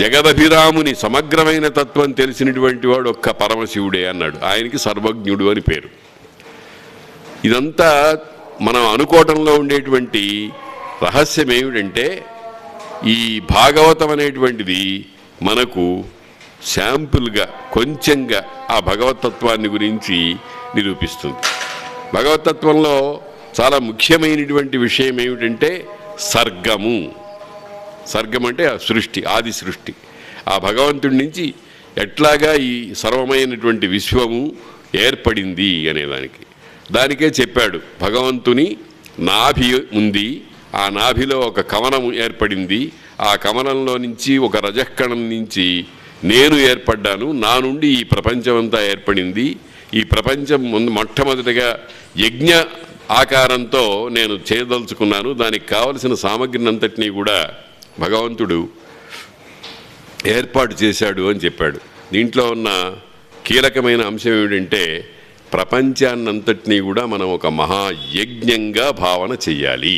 జగదభిరాముని సమగ్రమైన తత్వం తెలిసినటువంటి వాడు ఒక్క పరమశివుడే అన్నాడు. ఆయనకి సర్వజ్ఞుడు అని పేరు. ఇదంతా మనం అనుకోవటంలో ఉండేటువంటి రహస్యం ఏమిటంటే, ఈ భాగవతం అనేటువంటిది మనకు శాంపుల్గా కొంచెంగా ఆ భగవతత్వాన్ని గురించి నిరూపిస్తుంది. భగవతత్వంలో చాలా ముఖ్యమైనటువంటి విషయం ఏమిటంటే సర్గము. సర్గం అంటే ఆ సృష్టి, ఆది సృష్టి. ఆ భగవంతుడి నుంచి ఎట్లాగా ఈ సర్వమైనటువంటి విశ్వము ఏర్పడింది అనేదానికి, దానికే చెప్పాడు. భగవంతుని నాభి ఉంది, ఆ నాభిలో ఒక కవనం ఏర్పడింది, ఆ కవనంలో నుంచి ఒక రజఃకణం నుంచి నేను ఏర్పడ్డాను, నా నుండి ఈ ప్రపంచమంతా ఏర్పడింది. ఈ ప్రపంచం మొట్టమొదటిగా యజ్ఞ ఆకారంతో నేను చేయదలుచుకున్నాను, దానికి కావలసిన సామగ్రిని అంతటినీ కూడా భగవంతుడు ఏర్పాటు చేశాడు అని చెప్పాడు. దీంట్లో ఉన్న కీలకమైన అంశం ఏమిటంటే, ప్రపంచాన్నంతటినీ కూడా మనం ఒక మహాయజ్ఞంగా భావన చెయ్యాలి.